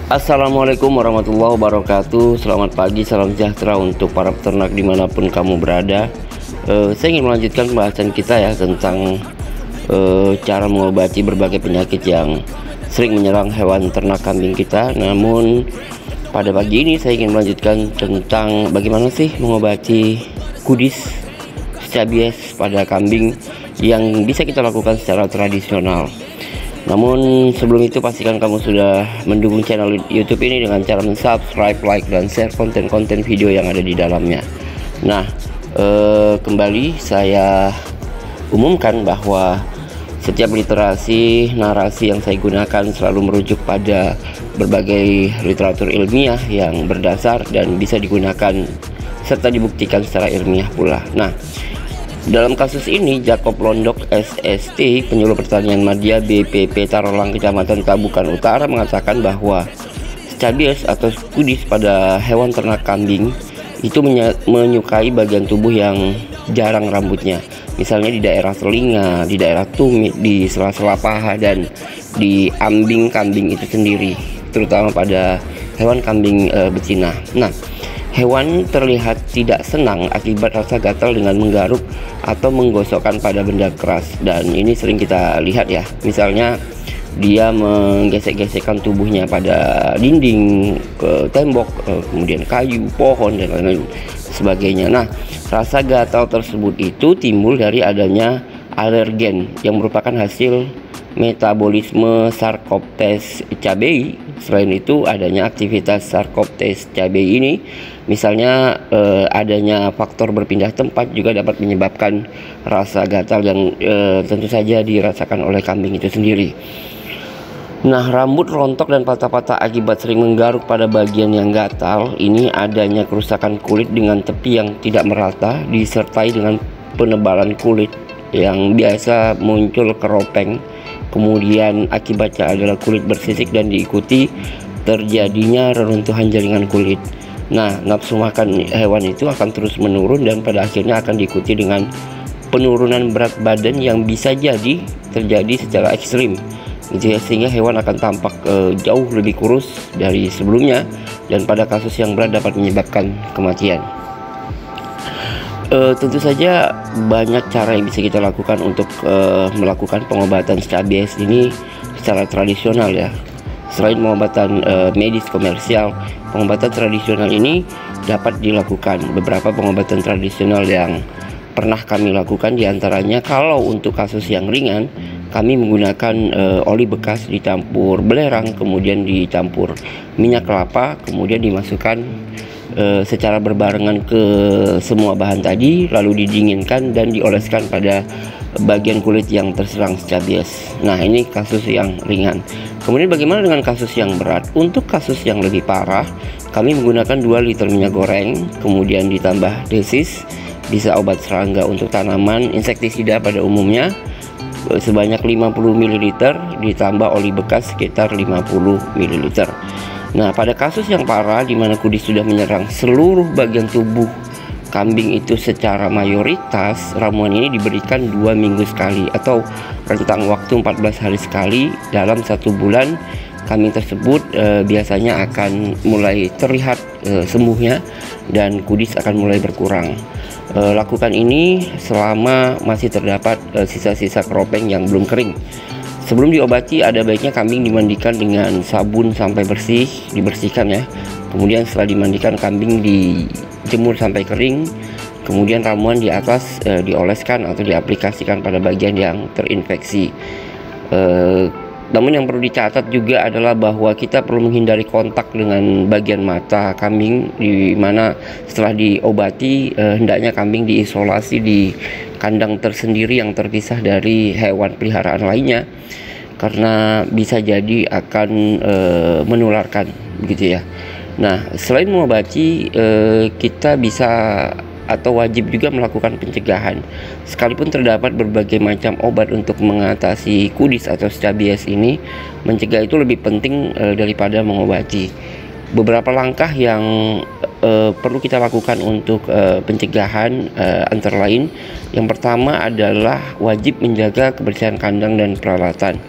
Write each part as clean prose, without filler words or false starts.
Assalamualaikum warahmatullahi wabarakatuh. Selamat pagi, salam sejahtera untuk para peternak dimanapun kamu berada. Saya ingin melanjutkan pembahasan kita ya tentang cara mengobati berbagai penyakit yang sering menyerang hewan ternak kambing kita. Namun pada pagi ini saya ingin melanjutkan tentang bagaimana sih mengobati kudis, scabies pada kambing yang bisa kita lakukan secara tradisional. Namun sebelum itu pastikan kamu sudah mendukung channel YouTube ini dengan cara subscribe, like, dan share konten-konten video yang ada di dalamnya. Nah, kembali saya umumkan bahwa setiap literasi narasi yang saya gunakan selalu merujuk pada berbagai literatur ilmiah yang berdasar dan bisa digunakan serta dibuktikan secara ilmiah pula. Nah, dalam kasus ini, Jakob Londok SST, penyuluh pertanian Madya BPP Tarolang Kecamatan Tabukan Utara mengatakan bahwa scabies atau kudis pada hewan ternak kambing itu menyukai bagian tubuh yang jarang rambutnya. Misalnya di daerah telinga, di daerah tumit, di sela-sela paha, dan di ambing kambing itu sendiri, terutama pada hewan kambing betina. Nah, hewan terlihat tidak senang akibat rasa gatal dengan menggaruk atau menggosokkan pada benda keras, dan ini sering kita lihat ya. Misalnya dia menggesek-gesekkan tubuhnya pada dinding, ke tembok, kemudian kayu, pohon, dan lain-lain sebagainya. Nah, rasa gatal tersebut itu timbul dari adanya alergen yang merupakan hasil metabolisme Sarcoptes cabei. Selain itu, adanya aktivitas Sarcoptes cabei ini, misalnya adanya faktor berpindah tempat, juga dapat menyebabkan rasa gatal yang tentu saja dirasakan oleh kambing itu sendiri. Nah, rambut rontok dan patah-patah akibat sering menggaruk pada bagian yang gatal ini adanya kerusakan kulit dengan tepi yang tidak merata disertai dengan penebalan kulit yang biasa muncul keropeng. Kemudian akibatnya adalah kulit bersisik dan diikuti terjadinya reruntuhan jaringan kulit. Nah, nafsu makan hewan itu akan terus menurun dan pada akhirnya akan diikuti dengan penurunan berat badan yang bisa jadi terjadi secara ekstrim gitu ya, sehingga hewan akan tampak jauh lebih kurus dari sebelumnya dan pada kasus yang berat dapat menyebabkan kematian. Tentu saja banyak cara yang bisa kita lakukan untuk melakukan pengobatan scabies ini secara tradisional ya. Selain pengobatan medis komersial, pengobatan tradisional ini dapat dilakukan. Beberapa pengobatan tradisional yang pernah kami lakukan diantaranya, kalau untuk kasus yang ringan, kami menggunakan oli bekas dicampur belerang, kemudian dicampur minyak kelapa, kemudian dimasukkan secara berbarengan ke semua bahan tadi, lalu didinginkan dan dioleskan pada bagian kulit yang terserang scabies. Nah, ini kasus yang ringan. Kemudian bagaimana dengan kasus yang berat? Untuk kasus yang lebih parah, kami menggunakan 2 liter minyak goreng, kemudian ditambah desis, bisa obat serangga untuk tanaman, insektisida pada umumnya sebanyak 50 ml, ditambah oli bekas sekitar 50 ml. Nah, pada kasus yang parah di mana kudis sudah menyerang seluruh bagian tubuh kambing itu secara mayoritas, ramuan ini diberikan 2 minggu sekali atau rentang waktu 14 hari sekali. Dalam 1 bulan kambing tersebut biasanya akan mulai terlihat sembuhnya dan kudis akan mulai berkurang. Lakukan ini selama masih terdapat sisa-sisa keropeng yang belum kering. Sebelum diobati, ada baiknya kambing dimandikan dengan sabun sampai bersih, dibersihkan ya. Kemudian setelah dimandikan, kambing dijemur sampai kering. Kemudian ramuan di atas dioleskan atau diaplikasikan pada bagian yang terinfeksi. Namun yang perlu dicatat juga adalah bahwa kita perlu menghindari kontak dengan bagian mata kambing, di mana setelah diobati hendaknya kambing diisolasi di kandang tersendiri yang terpisah dari hewan peliharaan lainnya, karena bisa jadi akan menularkan begitu ya. Nah, selain mengobati, kita bisa atau wajib juga melakukan pencegahan. Sekalipun terdapat berbagai macam obat untuk mengatasi kudis atau scabies ini, mencegah itu lebih penting daripada mengobati. Beberapa langkah yang perlu kita lakukan untuk pencegahan antara lain, yang pertama adalah wajib menjaga kebersihan kandang dan peralatan.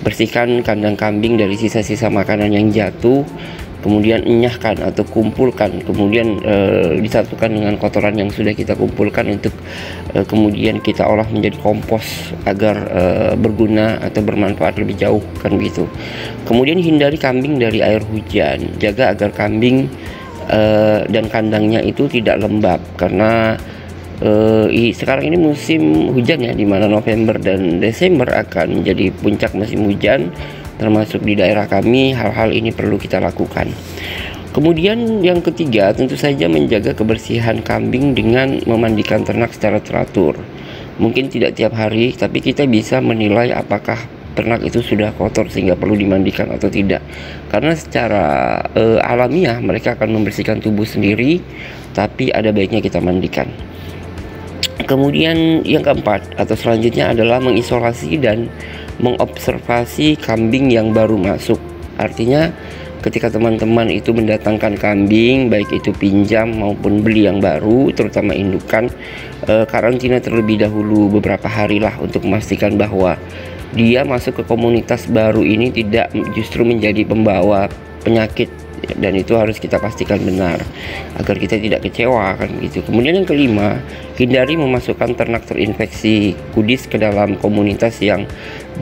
Bersihkan kandang kambing dari sisa-sisa makanan yang jatuh, kemudian enyahkan atau kumpulkan, kemudian disatukan dengan kotoran yang sudah kita kumpulkan untuk kemudian kita olah menjadi kompos agar berguna atau bermanfaat lebih jauh, kan begitu. Kemudian hindari kambing dari air hujan, jaga agar kambing dan kandangnya itu tidak lembab, karena sekarang ini musim hujan ya, di mana November dan Desember akan menjadi puncak musim hujan. Termasuk di daerah kami, hal-hal ini perlu kita lakukan. Kemudian yang ketiga, tentu saja menjaga kebersihan kambing dengan memandikan ternak secara teratur. Mungkin tidak tiap hari, tapi kita bisa menilai apakah ternak itu sudah kotor sehingga perlu dimandikan atau tidak. Karena secara alamiah mereka akan membersihkan tubuh sendiri, tapi ada baiknya kita mandikan. Kemudian yang keempat atau selanjutnya adalah mengisolasi dan mengobservasi kambing yang baru masuk. Artinya ketika teman-teman itu mendatangkan kambing, baik itu pinjam maupun beli yang baru, terutama indukan, karantina terlebih dahulu beberapa hari lah, untuk memastikan bahwa dia masuk ke komunitas baru ini tidak justru menjadi pembawa penyakit, dan itu harus kita pastikan benar agar kita tidak kecewa, kan gitu. Kemudian yang kelima, hindari memasukkan ternak terinfeksi kudis ke dalam komunitas yang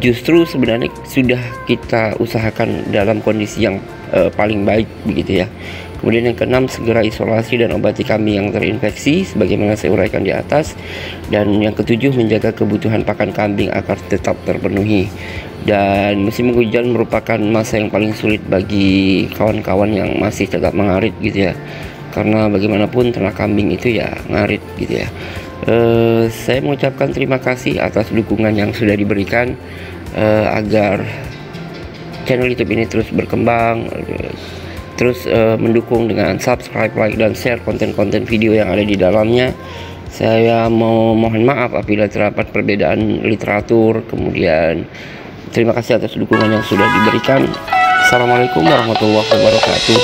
justru sebenarnya sudah kita usahakan dalam kondisi yang paling baik, begitu ya. Kemudian yang keenam, segera isolasi dan obati kambing yang terinfeksi sebagaimana saya uraikan di atas. Dan yang ketujuh, menjaga kebutuhan pakan kambing agar tetap terpenuhi. Dan musim hujan merupakan masa yang paling sulit bagi kawan-kawan yang masih tetap mengarit, gitu ya. Karena bagaimanapun ternak kambing itu ya ngarit, gitu ya. Saya mengucapkan terima kasih atas dukungan yang sudah diberikan agar channel YouTube ini terus berkembang. Terus mendukung dengan subscribe, like, dan share konten-konten video yang ada di dalamnya. Saya mohon maaf apabila terdapat perbedaan literatur. Kemudian terima kasih atas dukungan yang sudah diberikan. Assalamualaikum warahmatullahi wabarakatuh.